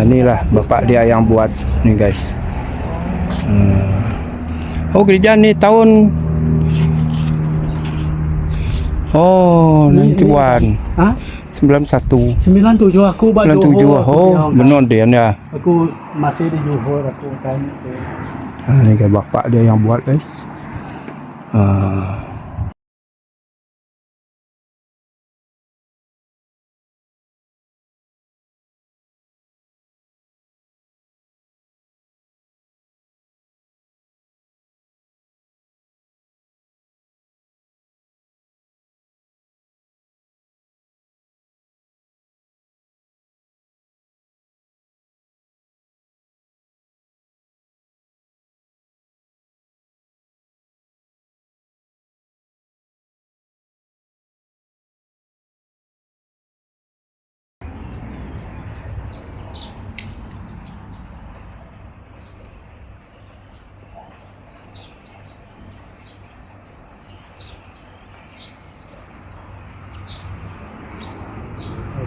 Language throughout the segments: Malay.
Inilah bapak dia yang buat ni guys. Oh, gereja ni tahun 91. 97 aku buat 97. Johor. Benar dia ni. Aku masih di Johor, aku tanya tu. Ni guys, bapak dia yang buat guys.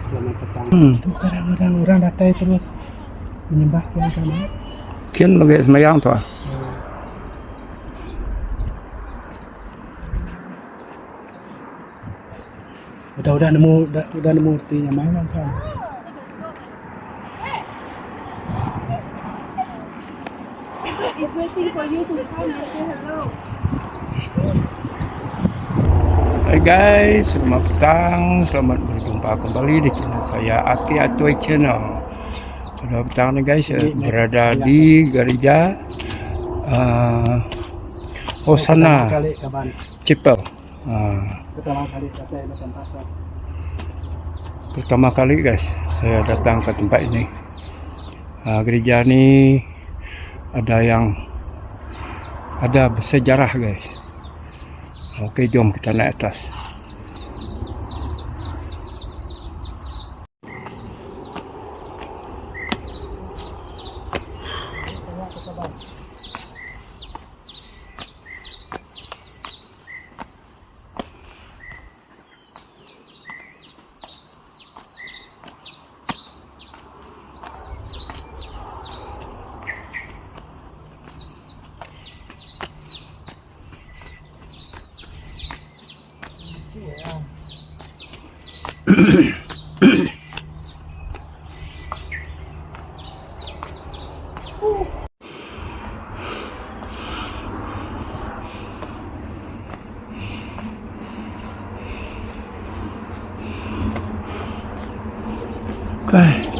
Selamat petang. Tu kadang-kadang orang datang terus menyembah Tuhan sana. Kian lagi semayang tu. Udah nemu artinya mana kan? He's waiting for you to come and say hello. Hai guys, selamat petang, selamat berjumpa kembali di channel saya Aki Atoy Channel. Selamat petang nih guys, berada di gereja Hosana Chapel. Pertama kali guys saya datang ke tempat ini. Gereja ini ada bersejarah guys. Oke, jom kita naik atas.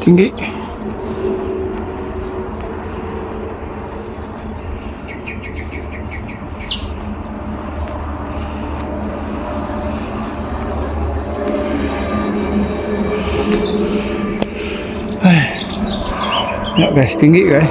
Tinggi. Nak guys, tinggi guys.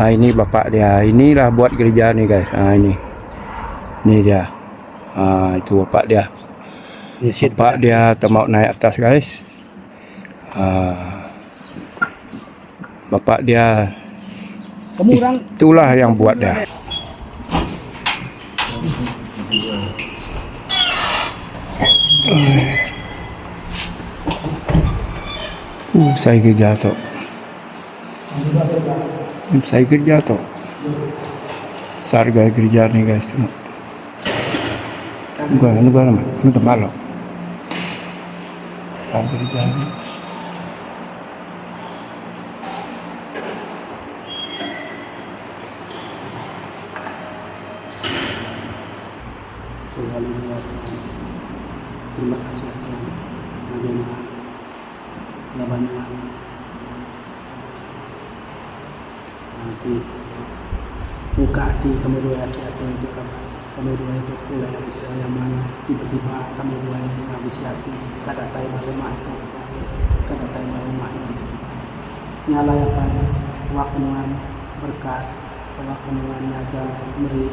Ini bapak dia. Inilah buat gereja nih guys. Ini dia. Itu bapak dia. Bapak dia mau naik atas guys. Bapak dia itulah yang buat dia. Saya kerja tu. Saya kerja tu. Besar guys gereja ni guys. Tengok. Gua nama. Ini dah malam. Besar gereja ni. Terima kasih Tuhan. Bagaimana laban-laban nanti buka hati kami dua atau itu kami dua itu pula dari saya mana tiba-tiba kami dua ini habis hati kada tahu bagaimana nyala apa wakunan berkat wakunan naga beri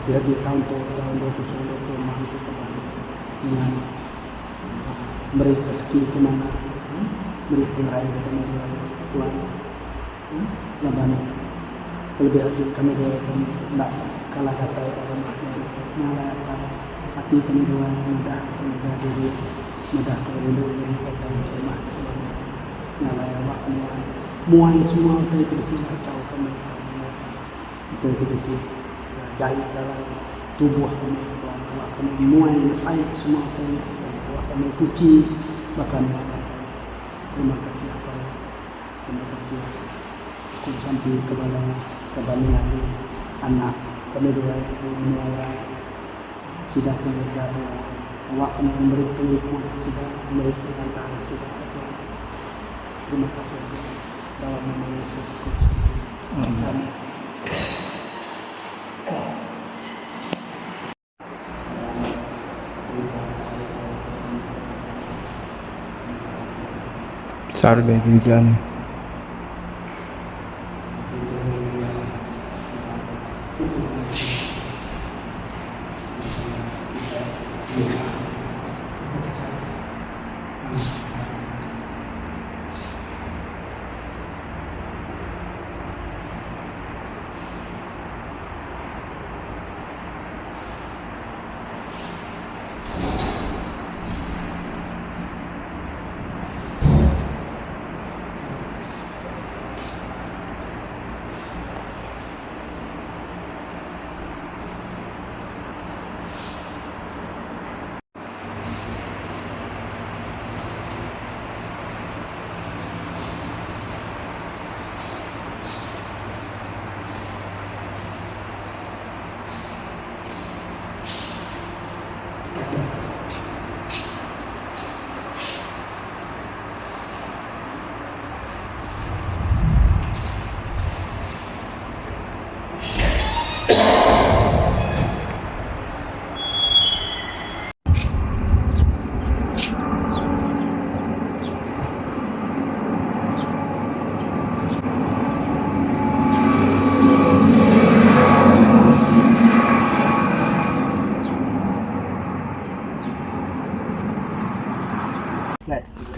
biar di tahun 2020 itu kembali dengan beri rezeki ke mana beri pengraih ke kami dua Tuhan laban terlebih lagi kami dua itu tidak kalah kata orang nyala apa hati kami dua mudah menjaga diri mudah terlindung dari kata yang nyala apa muai semua itu dikisi kacau kami itu dikisi jahit dalam tubuh kami bahwa kami muai mesai semua kami bahwa kami cuci bahkan terima kasih apa terima kasih aku sampai kepada lagi anak kami dua ini sudah terlibat bahwa kami memberi penghikmat sudah memberi pengantar sudah terima kasih dalam nama Yesus Kristus. Amin. Besar guys gereja ni.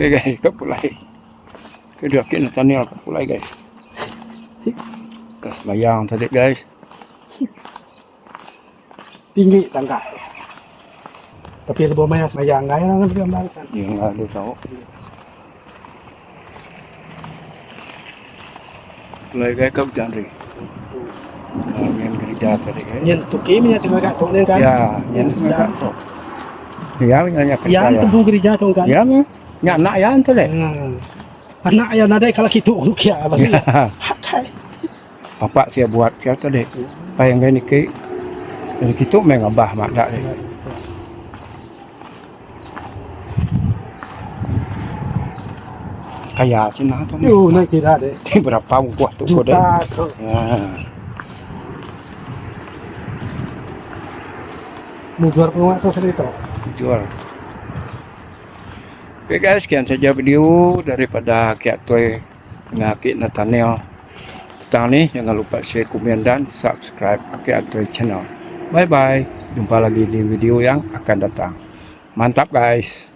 Okay guys, kat pulai. Kedua kit Nathaniel kat pulai guys. Kas layang tadi guys. Tinggi tangga. Tapi lebih banyak semayang gaya nak gambarkan. Yang ada tahu. Pulai guys kat Janri. Yang gereja tadi guys. Nyen tuki punya tengah kat tu ni kan. Ya, yang kat tu. Ya, yang Yang tempuh gereja tu kan. Ya, nya nak ya tu le. Anak ayah nadai kalau kita ukia bagi. Bapak saya buat saya tadi. Payang gini ke. Jadi kita mengabah mak dak ni. Kaya cina tu. Yo, nak kira deh. Berapa buah tu kode. Mujual peluang tu sendiri tu. Jual. Oke guys, sekian saja video daripada Kiat Toy dengan Kit Nathaniel. Petang ni jangan lupa share, komen dan subscribe Kiat Toy channel. Bye bye. Jumpa lagi di video yang akan datang. Mantap guys.